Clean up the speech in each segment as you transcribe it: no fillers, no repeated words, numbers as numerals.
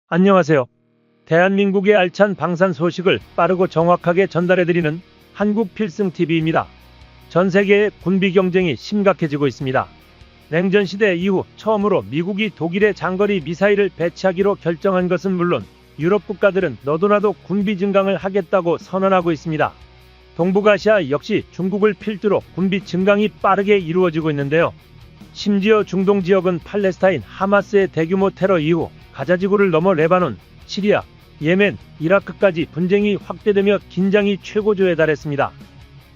안녕하세요. 대한민국의 알찬 방산 소식을 빠르고 정확하게 전달해드리는 한국필승TV입니다. 전 세계의 군비 경쟁이 심각해지고 있습니다. 냉전시대 이후 처음으로 미국이 독일의 장거리 미사일을 배치하기로 결정한 것은 물론 유럽 국가들은 너도나도 군비 증강을 하겠다고 선언하고 있습니다. 동북아시아 역시 중국을 필두로 군비 증강이 빠르게 이루어지고 있는데요. 심지어 중동 지역은 팔레스타인 하마스의 대규모 테러 이후 가자지구를 넘어 레바논, 시리아, 예멘, 이라크까지 분쟁이 확대되며 긴장이 최고조에 달했습니다.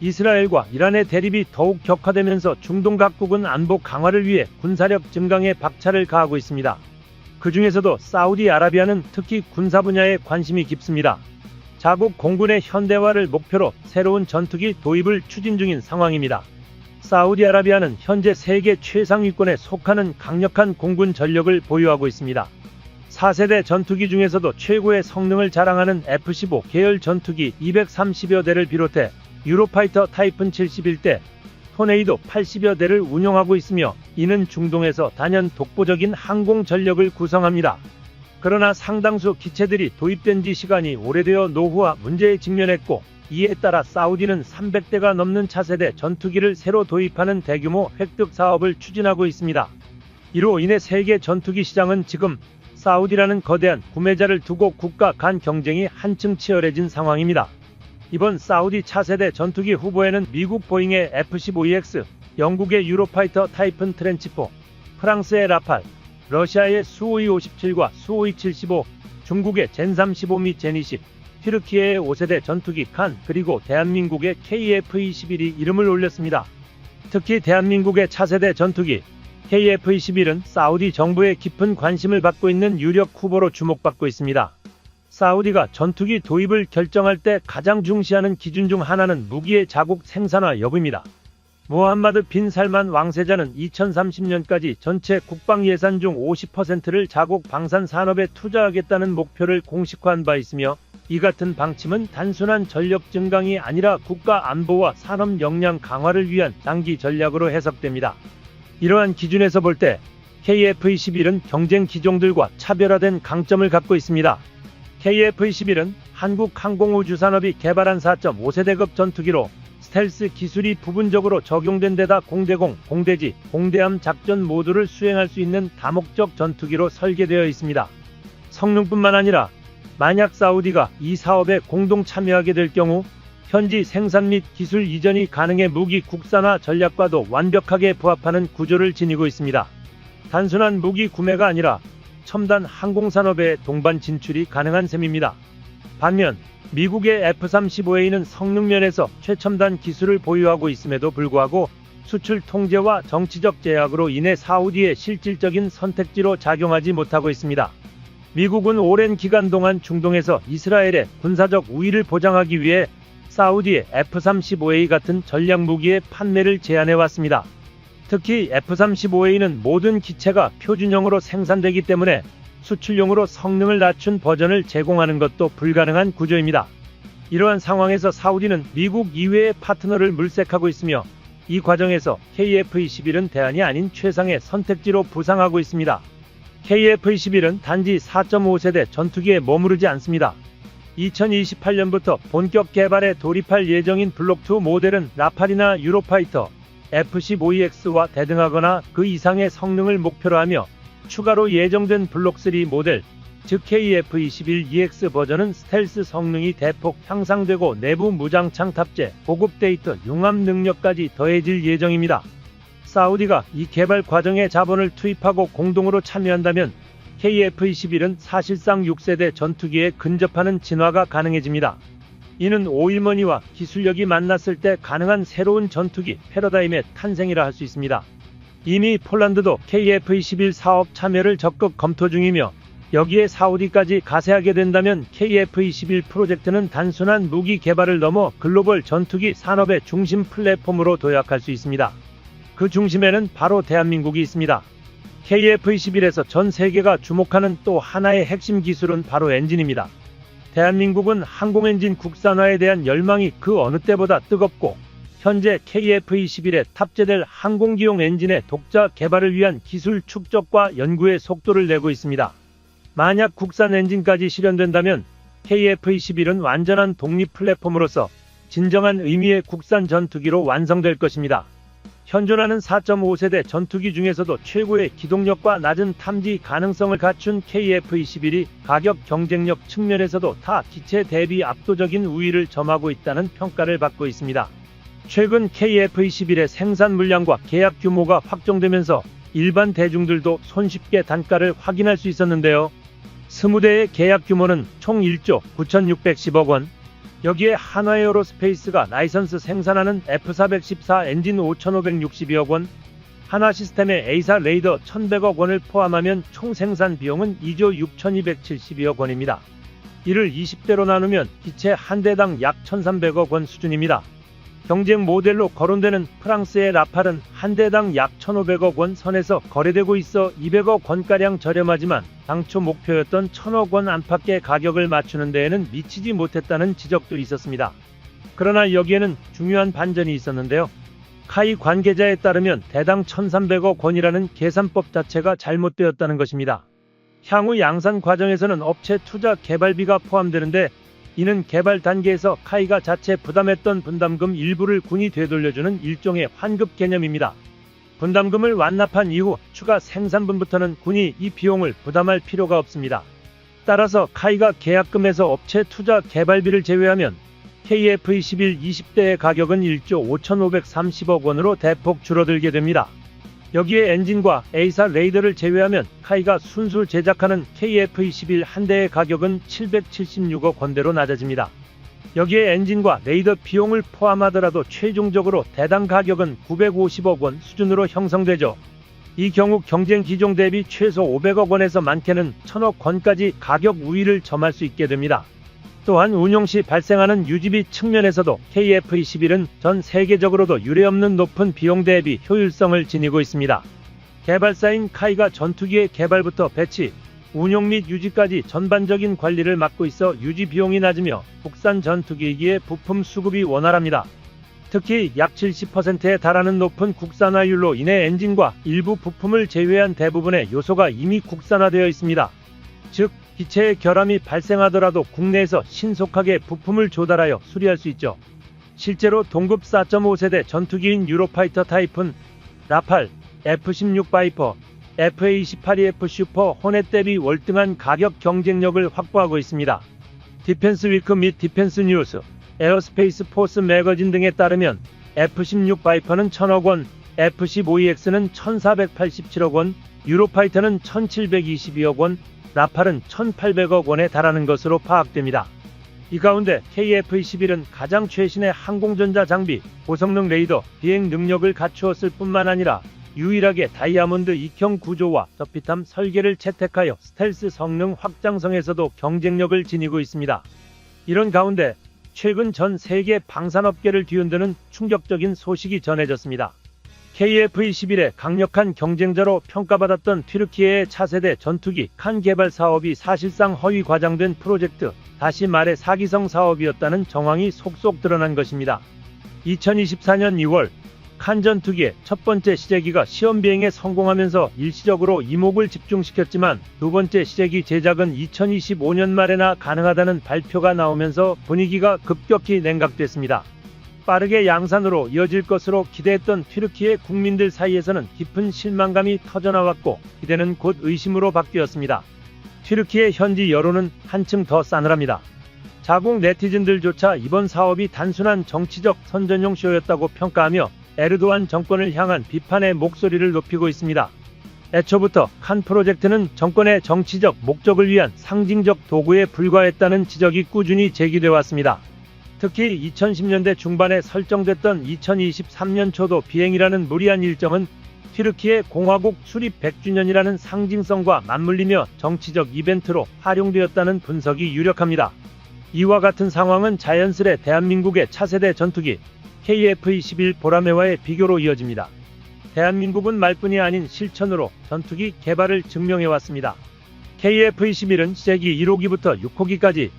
이스라엘과 이란의 대립이 더욱 격화되면서 중동 각국은 안보 강화를 위해 군사력 증강에 박차를 가하고 있습니다. 그 중에서도 사우디아라비아는 특히 군사 분야에 관심이 깊습니다. 자국 공군의 현대화를 목표로 새로운 전투기 도입을 추진 중인 상황입니다. 사우디아라비아는 현재 세계 최상위권에 속하는 강력한 공군 전력을 보유하고 있습니다. 4세대 전투기 중에서도 최고의 성능을 자랑하는 F-15 계열 전투기 230여 대를 비롯해 유로파이터 타이푼 71대, 토네이도 80여 대를 운용하고 있으며 이는 중동에서 단연 독보적인 항공 전력을 구성합니다. 그러나 상당수 기체들이 도입된 지 시간이 오래되어 노후화 문제에 직면했고 이에 따라 사우디는 300대가 넘는 차세대 전투기를 새로 도입하는 대규모 획득 사업을 추진하고 있습니다. 이로 인해 세계 전투기 시장은 지금 사우디라는 거대한 구매자를 두고 국가 간 경쟁이 한층 치열해진 상황입니다. 이번 사우디 차세대 전투기 후보에는 미국 보잉의 F-15EX, 영국의 유로파이터 타이푼 트렌치4, 프랑스의 라팔, 러시아의 수호이 57과 수호이 75, 중국의 젠35 및 젠20, 튀르키예의 5세대 전투기 칸, 그리고 대한민국의 KF-21이 이름을 올렸습니다. 특히 대한민국의 차세대 전투기 KF-21은 사우디 정부의 깊은 관심을 받고 있는 유력 후보로 주목받고 있습니다. 사우디가 전투기 도입을 결정할 때 가장 중시하는 기준 중 하나는 무기의 자국 생산화 여부입니다. 무함마드 빈 살만 왕세자는 2030년까지 전체 국방 예산 중 50%를 자국 방산 산업에 투자하겠다는 목표를 공식화한 바 있으며 이 같은 방침은 단순한 전력 증강이 아니라 국가 안보와 산업 역량 강화를 위한 장기 전략으로 해석됩니다. 이러한 기준에서 볼 때 KF-21은 경쟁 기종들과 차별화된 강점을 갖고 있습니다. KF-21은 한국 항공우주산업이 개발한 4.5세대급 전투기로 스텔스 기술이 부분적으로 적용된 데다 공대공, 공대지, 공대함 작전 모두를 수행할 수 있는 다목적 전투기로 설계되어 있습니다. 성능뿐만 아니라 만약 사우디가 이 사업에 공동 참여하게 될 경우 현지 생산 및 기술 이전이 가능해 무기 국산화 전략과도 완벽하게 부합하는 구조를 지니고 있습니다. 단순한 무기 구매가 아니라 첨단 항공산업의 동반 진출이 가능한 셈입니다. 반면 미국의 F-35A는 성능 면에서 최첨단 기술을 보유하고 있음에도 불구하고 수출 통제와 정치적 제약으로 인해 사우디의 실질적인 선택지로 작용하지 못하고 있습니다. 미국은 오랜 기간 동안 중동에서 이스라엘의 군사적 우위를 보장하기 위해 사우디의 F-35A 같은 전략 무기의 판매를 제한해왔습니다. 특히 F-35A는 모든 기체가 표준형으로 생산되기 때문에 수출용으로 성능을 낮춘 버전을 제공하는 것도 불가능한 구조입니다. 이러한 상황에서 사우디는 미국 이외의 파트너를 물색하고 있으며 이 과정에서 KF-21은 대안이 아닌 최상의 선택지로 부상하고 있습니다. KF-21은 단지 4.5세대 전투기에 머무르지 않습니다. 2028년부터 본격 개발에 돌입할 예정인 블록2 모델은 라팔이나 유로파이터, F-15EX와 대등하거나 그 이상의 성능을 목표로 하며 추가로 예정된 블록3 모델, 즉 KF-21EX 버전은 스텔스 성능이 대폭 향상되고 내부 무장창 탑재, 고급 데이터 융합 능력까지 더해질 예정입니다. 사우디가 이 개발 과정에 자본을 투입하고 공동으로 참여한다면 KF-21은 사실상 6세대 전투기에 근접하는 진화가 가능해집니다. 이는 오일머니와 기술력이 만났을 때 가능한 새로운 전투기 패러다임의 탄생이라 할 수 있습니다. 이미 폴란드도 KF-21 사업 참여를 적극 검토 중이며 여기에 사우디까지 가세하게 된다면 KF-21 프로젝트는 단순한 무기 개발을 넘어 글로벌 전투기 산업의 중심 플랫폼으로 도약할 수 있습니다. 그 중심에는 바로 대한민국이 있습니다. KF-21에서 전 세계가 주목하는 또 하나의 핵심 기술은 바로 엔진입니다. 대한민국은 항공엔진 국산화에 대한 열망이 그 어느 때보다 뜨겁고 현재 KF-21에 탑재될 항공기용 엔진의 독자 개발을 위한 기술 축적과 연구의 속도를 내고 있습니다. 만약 국산 엔진까지 실현된다면 KF-21은 완전한 독립 플랫폼으로서 진정한 의미의 국산 전투기로 완성될 것입니다. 현존하는 4.5세대 전투기 중에서도 최고의 기동력과 낮은 탐지 가능성을 갖춘 KF-21이 가격 경쟁력 측면에서도 타 기체 대비 압도적인 우위를 점하고 있다는 평가를 받고 있습니다. 최근 KF-21의 생산 물량과 계약 규모가 확정되면서 일반 대중들도 손쉽게 단가를 확인할 수 있었는데요. 20대의 계약 규모는 총 1조 9,610억 원, 여기에 한화에어로스페이스가 라이선스 생산하는 F414 엔진 5,562억 원, 한화시스템의 A사 레이더 1,100억 원을 포함하면 총 생산 비용은 2조 6,272억 원입니다. 이를 20대로 나누면 기체 한 대당 약 1,300억 원 수준입니다. 경쟁 모델로 거론되는 프랑스의 라팔은 한 대당 약 1,500억 원 선에서 거래되고 있어 200억 원가량 저렴하지만 당초 목표였던 1,000억 원 안팎의 가격을 맞추는 데에는 미치지 못했다는 지적도 있었습니다. 그러나 여기에는 중요한 반전이 있었는데요. 카이 관계자에 따르면 대당 1,300억 원이라는 계산법 자체가 잘못되었다는 것입니다. 향후 양산 과정에서는 업체 투자 개발비가 포함되는데 이는 개발 단계에서 카이가 자체 부담했던 분담금 일부를 군이 되돌려주는 일종의 환급 개념입니다. 분담금을 완납한 이후 추가 생산분부터는 군이 이 비용을 부담할 필요가 없습니다. 따라서 카이가 계약금에서 업체 투자 개발비를 제외하면 KF-21 20대의 가격은 1조 5,530억 원으로 대폭 줄어들게 됩니다. 여기에 엔진과 A사 레이더를 제외하면 카이가 순수 제작하는 KF-21 한 대의 가격은 776억 원대로 낮아집니다. 여기에 엔진과 레이더 비용을 포함하더라도 최종적으로 대당 가격은 950억 원 수준으로 형성되죠. 이 경우 경쟁 기종 대비 최소 500억 원에서 많게는 1,000억 원까지 가격 우위를 점할 수 있게 됩니다. 또한 운용 시 발생하는 유지비 측면에서도 KF-21은 전 세계적으로도 유례없는 높은 비용 대비 효율성을 지니고 있습니다. 개발사인 카이가 전투기의 개발부터 배치, 운용 및 유지까지 전반적인 관리를 맡고 있어 유지 비용이 낮으며 국산 전투기이기에 부품 수급이 원활합니다. 특히 약 70%에 달하는 높은 국산화율로 인해 엔진과 일부 부품을 제외한 대부분의 요소가 이미 국산화되어 있습니다. 즉, 기체의 결함이 발생하더라도 국내에서 신속하게 부품을 조달하여 수리할 수 있죠. 실제로 동급 4.5세대 전투기인 유로파이터 타입은 라팔, F-16 바이퍼, FA-28EF 슈퍼 호넷 대비 월등한 가격 경쟁력을 확보하고 있습니다. 디펜스 위크 및 디펜스 뉴스, 에어스페이스 포스 매거진 등에 따르면 F-16 바이퍼는 1,000억 원, F-15EX는 1,487억 원, 유로파이터는 1,722억 원, 라팔은 1,800억 원에 달하는 것으로 파악됩니다. 이 가운데 KF-21은 가장 최신의 항공전자 장비, 고성능 레이더, 비행 능력을 갖추었을 뿐만 아니라 유일하게 다이아몬드 익형 구조와 저피탐 설계를 채택하여 스텔스 성능 확장성에서도 경쟁력을 지니고 있습니다. 이런 가운데 최근 전 세계 방산업계를 뒤흔드는 충격적인 소식이 전해졌습니다. KF-21의 강력한 경쟁자로 평가받았던 튀르키예의 차세대 전투기 칸 개발 사업이 사실상 허위 과장된 프로젝트, 다시 말해 사기성 사업이었다는 정황이 속속 드러난 것입니다. 2024년 2월 칸 전투기의 첫 번째 시제기가 시험 비행에 성공하면서 일시적으로 이목을 집중시켰지만 두 번째 시제기 제작은 2025년 말에나 가능하다는 발표가 나오면서 분위기가 급격히 냉각됐습니다. 빠르게 양산으로 이어질 것으로 기대했던 튀르키예 국민들 사이에서는 깊은 실망감이 터져나왔고 기대는 곧 의심으로 바뀌었습니다. 튀르키예 현지 여론은 한층 더 싸늘합니다. 자국 네티즌들조차 이번 사업이 단순한 정치적 선전용 쇼였다고 평가하며 에르도안 정권을 향한 비판의 목소리를 높이고 있습니다. 애초부터 칸 프로젝트는 정권의 정치적 목적을 위한 상징적 도구에 불과했다는 지적이 꾸준히 제기돼 왔습니다. 특히 2010년대 중반에 설정됐던 2023년 초도 비행이라는 무리한 일정은 튀르키예 공화국 수립 100주년이라는 상징성과 맞물리며 정치적 이벤트로 활용되었다는 분석이 유력합니다. 이와 같은 상황은 자연스레 대한민국의 차세대 전투기 KF-21 보라매와의 비교로 이어집니다. 대한민국은 말뿐이 아닌 실천으로 전투기 개발을 증명해왔습니다. KF-21은 시제기 1호기부터 6호기까지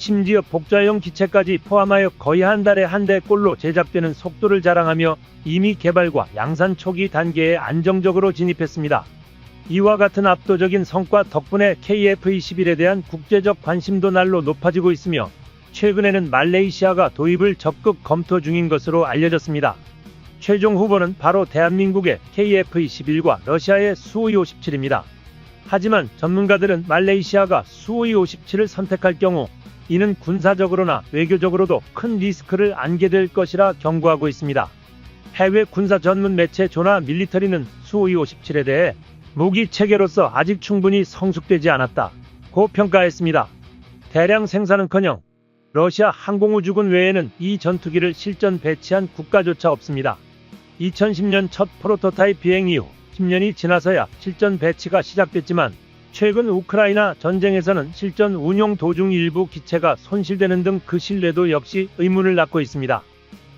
심지어 복좌형 기체까지 포함하여 거의 한 달에 한 대꼴로 제작되는 속도를 자랑하며 이미 개발과 양산 초기 단계에 안정적으로 진입했습니다. 이와 같은 압도적인 성과 덕분에 KF-21에 대한 국제적 관심도 날로 높아지고 있으며 최근에는 말레이시아가 도입을 적극 검토 중인 것으로 알려졌습니다. 최종 후보는 바로 대한민국의 KF-21과 러시아의 수호이-57입니다. 하지만 전문가들은 말레이시아가 수호이-57을 선택할 경우 이는 군사적으로나 외교적으로도 큰 리스크를 안게 될 것이라 경고하고 있습니다. 해외 군사 전문 매체 조나 밀리터리는 수호이-57에 대해 무기 체계로서 아직 충분히 성숙되지 않았다고 평가했습니다. 대량 생산은커녕 러시아 항공우주군 외에는 이 전투기를 실전 배치한 국가조차 없습니다. 2010년 첫 프로토타입 비행 이후 10년이 지나서야 실전 배치가 시작됐지만 최근 우크라이나 전쟁에서는 실전 운용 도중 일부 기체가 손실되는 등 그 신뢰도 역시 의문을 낳고 있습니다.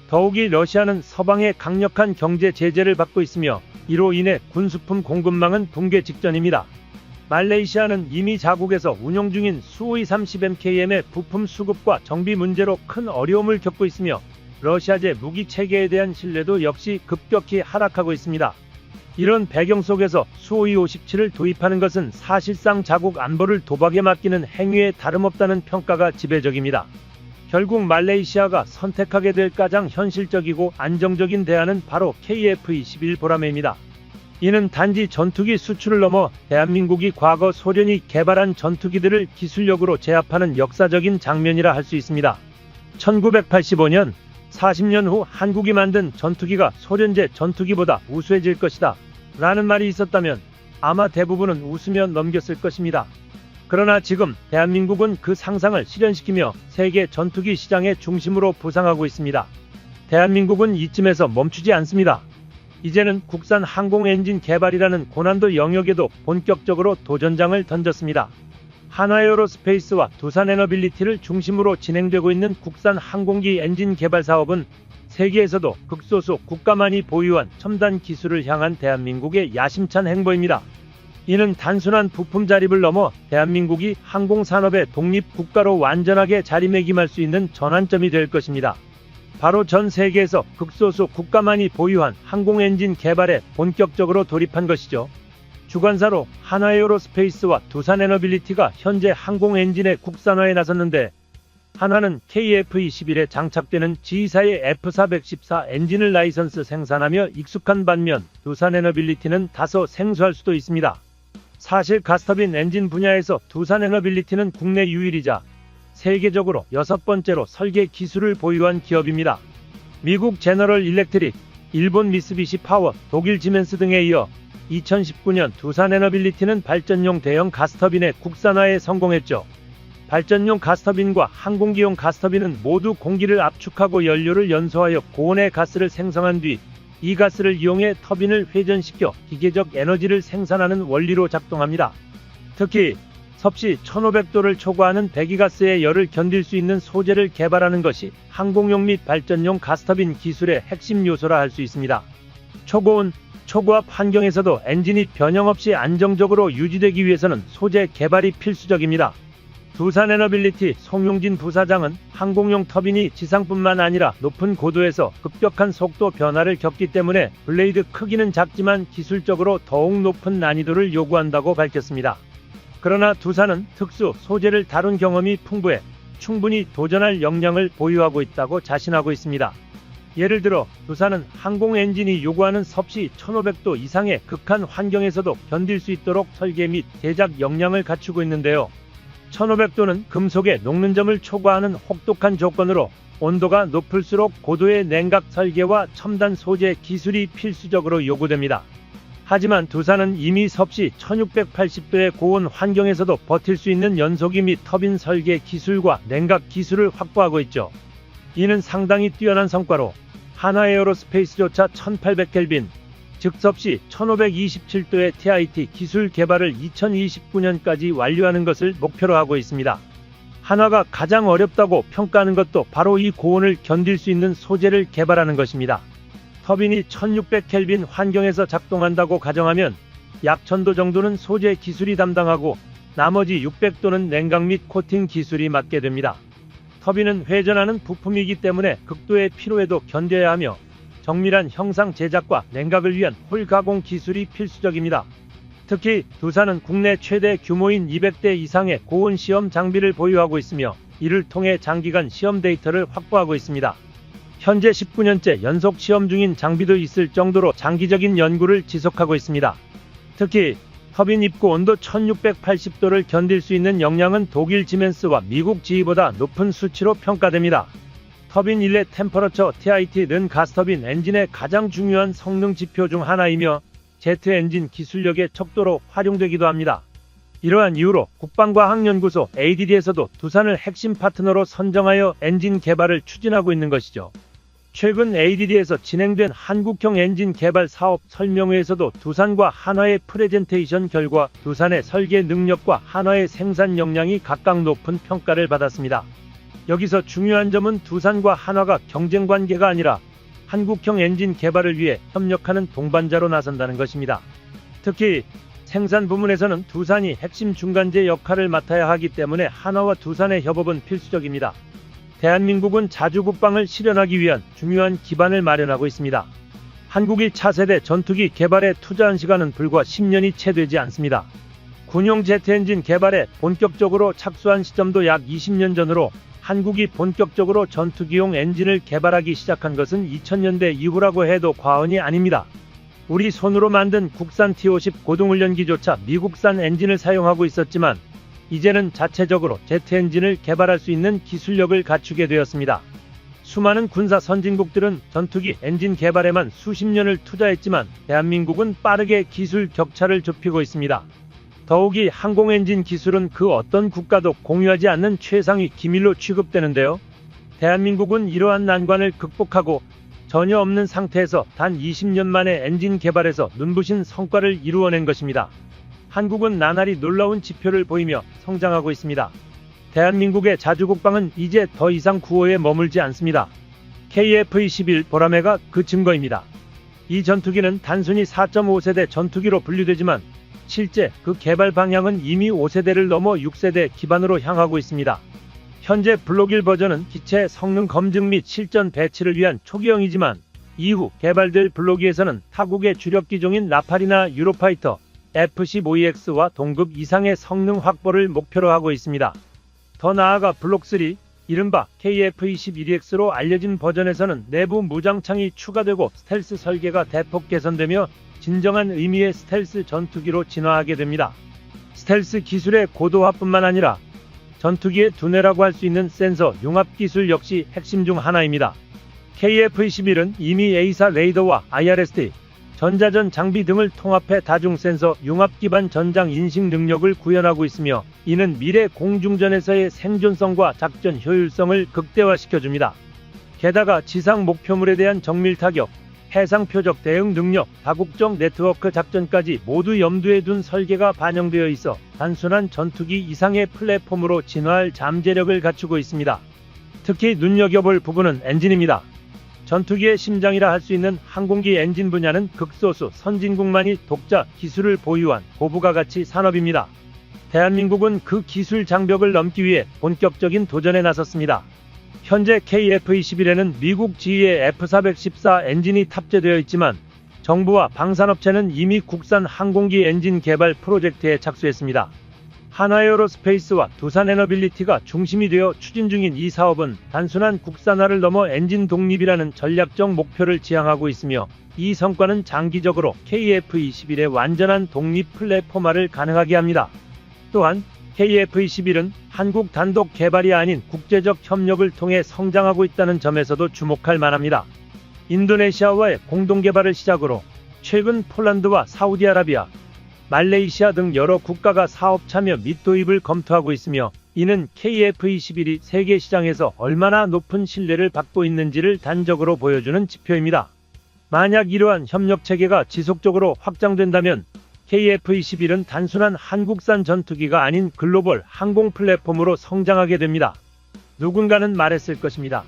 더욱이 러시아는 서방의 강력한 경제 제재를 받고 있으며 이로 인해 군수품 공급망은 붕괴 직전입니다. 말레이시아는 이미 자국에서 운용 중인 수호이-30MKM의 부품 수급과 정비 문제로 큰 어려움을 겪고 있으며 러시아제 무기 체계에 대한 신뢰도 역시 급격히 하락하고 있습니다. 이런 배경 속에서 수호이-57을 도입하는 것은 사실상 자국 안보를 도박에 맡기는 행위에 다름없다는 평가가 지배적입니다. 결국 말레이시아가 선택하게 될 가장 현실적이고 안정적인 대안은 바로 KF-21 보라매입니다. 이는 단지 전투기 수출을 넘어 대한민국이 과거 소련이 개발한 전투기들을 기술력으로 제압하는 역사적인 장면이라 할 수 있습니다. 1985년 40년 후 한국이 만든 전투기가 소련제 전투기보다 우수해질 것이다 라는 말이 있었다면 아마 대부분은 웃으며 넘겼을 것입니다. 그러나 지금 대한민국은 그 상상을 실현시키며 세계 전투기 시장의 중심으로 부상하고 있습니다. 대한민국은 이쯤에서 멈추지 않습니다. 이제는 국산 항공 엔진 개발이라는 고난도 영역에도 본격적으로 도전장을 던졌습니다. 한화에어로스페이스와 두산에너빌리티를 중심으로 진행되고 있는 국산 항공기 엔진 개발 사업은 세계에서도 극소수 국가만이 보유한 첨단 기술을 향한 대한민국의 야심찬 행보입니다. 이는 단순한 부품 자립을 넘어 대한민국이 항공산업의 독립국가로 완전하게 자리매김할 수 있는 전환점이 될 것입니다. 바로 전 세계에서 극소수 국가만이 보유한 항공엔진 개발에 본격적으로 돌입한 것이죠. 주관사로 한화에어로스페이스와 두산에너빌리티가 현재 항공엔진의 국산화에 나섰는데 한화는 KF-21에 장착되는 G사의 F414 엔진을 라이선스 생산하며 익숙한 반면 두산에너빌리티는 다소 생소할 수도 있습니다. 사실 가스터빈 엔진 분야에서 두산에너빌리티는 국내 유일이자 세계적으로 6번째로 설계 기술을 보유한 기업입니다. 미국 제너럴 일렉트릭, 일본 미쓰비시 파워, 독일 지멘스 등에 이어 2019년 두산에너빌리티는 발전용 대형 가스터빈의 국산화에 성공했죠. 발전용 가스터빈과 항공기용 가스터빈은 모두 공기를 압축하고 연료를 연소하여 고온의 가스를 생성한 뒤 이 가스를 이용해 터빈을 회전시켜 기계적 에너지를 생산하는 원리로 작동합니다. 특히 섭씨 1500도를 초과하는 배기가스의 열을 견딜 수 있는 소재를 개발하는 것이 항공용 및 발전용 가스터빈 기술의 핵심 요소라 할 수 있습니다. 초고온, 초고압 환경에서도 엔진이 변형 없이 안정적으로 유지되기 위해서는 소재 개발이 필수적입니다. 두산에너빌리티 송용진 부사장은 항공용 터빈이 지상뿐만 아니라 높은 고도에서 급격한 속도 변화를 겪기 때문에 블레이드 크기는 작지만 기술적으로 더욱 높은 난이도를 요구한다고 밝혔습니다. 그러나 두산은 특수 소재를 다룬 경험이 풍부해 충분히 도전할 역량을 보유하고 있다고 자신하고 있습니다. 예를 들어 두산은 항공 엔진이 요구하는 섭씨 1500도 이상의 극한 환경에서도 견딜 수 있도록 설계 및 제작 역량을 갖추고 있는데요. 1500도는 금속의 녹는 점을 초과하는 혹독한 조건으로 온도가 높을수록 고도의 냉각 설계와 첨단 소재 기술이 필수적으로 요구됩니다. 하지만 두산은 이미 섭씨 1680도의 고온 환경에서도 버틸 수 있는 연소기 및 터빈 설계 기술과 냉각 기술을 확보하고 있죠. 이는 상당히 뛰어난 성과로 한화에어로스페이스조차 1800켈빈, 즉 섭씨 1527도의 TIT 기술 개발을 2029년까지 완료하는 것을 목표로 하고 있습니다. 한화가 가장 어렵다고 평가하는 것도 바로 이 고온을 견딜 수 있는 소재를 개발하는 것입니다. 터빈이 1600켈빈 환경에서 작동한다고 가정하면 약 1000도 정도는 소재 기술이 담당하고 나머지 600도는 냉각 및 코팅 기술이 맡게 됩니다. 터빈은 회전하는 부품이기 때문에 극도의 피로에도 견뎌야 하며 정밀한 형상 제작과 냉각을 위한 홀 가공 기술이 필수적입니다. 특히 두산은 국내 최대 규모인 200대 이상의 고온 시험 장비를 보유하고 있으며 이를 통해 장기간 시험 데이터를 확보하고 있습니다. 현재 19년째 연속 시험 중인 장비도 있을 정도로 장기적인 연구를 지속하고 있습니다. 특히 터빈 입구 온도 1680도를 견딜 수 있는 역량은 독일 지멘스와 미국 GE보다 높은 수치로 평가됩니다. 터빈 인렛 템퍼러처 TIT는 가스터빈 엔진의 가장 중요한 성능 지표 중 하나이며 제트 엔진 기술력의 척도로 활용되기도 합니다. 이러한 이유로 국방과학연구소 ADD에서도 두산을 핵심 파트너로 선정하여 엔진 개발을 추진하고 있는 것이죠. 최근 ADD에서 진행된 한국형 엔진 개발 사업 설명회에서도 두산과 한화의 프레젠테이션 결과 두산의 설계 능력과 한화의 생산 역량이 각각 높은 평가를 받았습니다. 여기서 중요한 점은 두산과 한화가 경쟁 관계가 아니라 한국형 엔진 개발을 위해 협력하는 동반자로 나선다는 것입니다. 특히 생산 부문에서는 두산이 핵심 중간재 역할을 맡아야 하기 때문에 한화와 두산의 협업은 필수적입니다. 대한민국은 자주국방을 실현하기 위한 중요한 기반을 마련하고 있습니다. 한국이 차세대 전투기 개발에 투자한 시간은 불과 10년이 채 되지 않습니다. 군용 제트 엔진 개발에 본격적으로 착수한 시점도 약 20년 전으로 한국이 본격적으로 전투기용 엔진을 개발하기 시작한 것은 2000년대 이후라고 해도 과언이 아닙니다. 우리 손으로 만든 국산 T-50 고등훈련기조차 미국산 엔진을 사용하고 있었지만 이제는 자체적으로 제트 엔진을 개발할 수 있는 기술력을 갖추게 되었습니다. 수많은 군사 선진국들은 전투기 엔진 개발에만 수십 년을 투자했지만 대한민국은 빠르게 기술 격차를 좁히고 있습니다. 더욱이 항공 엔진 기술은 그 어떤 국가도 공유하지 않는 최상위 기밀로 취급되는데요. 대한민국은 이러한 난관을 극복하고 전혀 없는 상태에서 단 20년 만에 엔진 개발에서 눈부신 성과를 이루어낸 것입니다. 한국은 나날이 놀라운 지표를 보이며 성장하고 있습니다. 대한민국의 자주국방은 이제 더 이상 구호에 머물지 않습니다. KF-21 보라매가 그 증거입니다. 이 전투기는 단순히 4.5세대 전투기로 분류되지만 실제 그 개발 방향은 이미 5세대를 넘어 6세대 기반으로 향하고 있습니다. 현재 블록 1 버전은 기체 성능 검증 및 실전 배치를 위한 초기형이지만 이후 개발될 블록 2에서는 타국의 주력 기종인 라팔이나 유로파이터, F-15EX와 동급 이상의 성능 확보를 목표로 하고 있습니다. 더 나아가 블록 3, 이른바 KF-21EX로 알려진 버전에서는 내부 무장창이 추가되고 스텔스 설계가 대폭 개선되며 진정한 의미의 스텔스 전투기로 진화하게 됩니다. 스텔스 기술의 고도화뿐만 아니라 전투기의 두뇌라고 할 수 있는 센서 융합 기술 역시 핵심 중 하나입니다. KF-21은 이미 A사 레이더와 IRST, 전자전 장비 등을 통합해 다중 센서 융합 기반 전장 인식 능력을 구현하고 있으며 이는 미래 공중전에서의 생존성과 작전 효율성을 극대화시켜줍니다. 게다가 지상 목표물에 대한 정밀 타격, 해상 표적 대응 능력, 다국적 네트워크 작전까지 모두 염두에 둔 설계가 반영되어 있어 단순한 전투기 이상의 플랫폼으로 진화할 잠재력을 갖추고 있습니다. 특히 눈여겨볼 부분은 엔진입니다. 전투기의 심장이라 할 수 있는 항공기 엔진 분야는 극소수 선진국만이 독자 기술을 보유한 고부가 가치 산업입니다. 대한민국은 그 기술 장벽을 넘기 위해 본격적인 도전에 나섰습니다. 현재 KF-21에는 미국 GE의 F-414 엔진이 탑재되어 있지만 정부와 방산업체는 이미 국산 항공기 엔진 개발 프로젝트에 착수했습니다. 한화에어로스페이스와 두산에너빌리티가 중심이 되어 추진 중인 이 사업은 단순한 국산화를 넘어 엔진 독립이라는 전략적 목표를 지향하고 있으며 이 성과는 장기적으로 KF-21의 완전한 독립 플랫폼화를 가능하게 합니다. 또한 KF-21은 한국 단독 개발이 아닌 국제적 협력을 통해 성장하고 있다는 점에서도 주목할 만합니다. 인도네시아와의 공동개발을 시작으로 최근 폴란드와 사우디아라비아, 말레이시아 등 여러 국가가 사업 참여 및 도입을 검토하고 있으며 이는 KF-21이 세계 시장에서 얼마나 높은 신뢰를 받고 있는지를 단적으로 보여주는 지표입니다. 만약 이러한 협력체계가 지속적으로 확장된다면 KF-21은 단순한 한국산 전투기가 아닌 글로벌 항공 플랫폼으로 성장하게 됩니다. 누군가는 말했을 것입니다.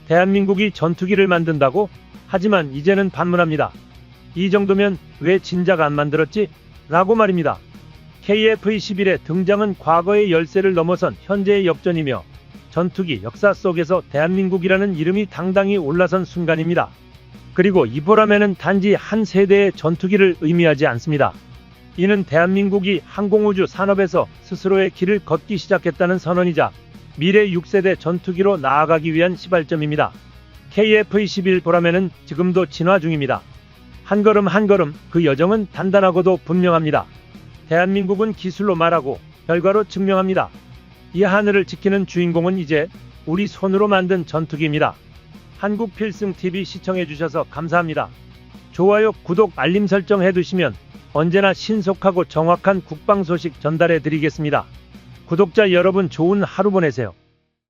대한민국이 전투기를 만든다고? 하지만 이제는 반문합니다. 이 정도면 왜 진작 안 만들었지? 라고 말입니다. KF-21의 등장은 과거의 열세를 넘어선 현재의 역전이며 전투기 역사 속에서 대한민국이라는 이름이 당당히 올라선 순간입니다. 그리고 이 보라매는 단지 한 세대의 전투기를 의미하지 않습니다. 이는 대한민국이 항공우주 산업에서 스스로의 길을 걷기 시작했다는 선언이자 미래 6세대 전투기로 나아가기 위한 시발점입니다. KF-21 보라매는 지금도 진화 중입니다. 한 걸음 한 걸음 그 여정은 단단하고도 분명합니다. 대한민국은 기술로 말하고 결과로 증명합니다. 이 하늘을 지키는 주인공은 이제 우리 손으로 만든 전투기입니다. 한국필승TV 시청해주셔서 감사합니다. 좋아요, 구독, 알림 설정 해두시면 언제나 신속하고 정확한 국방 소식 전달해 드리겠습니다. 구독자 여러분 좋은 하루 보내세요.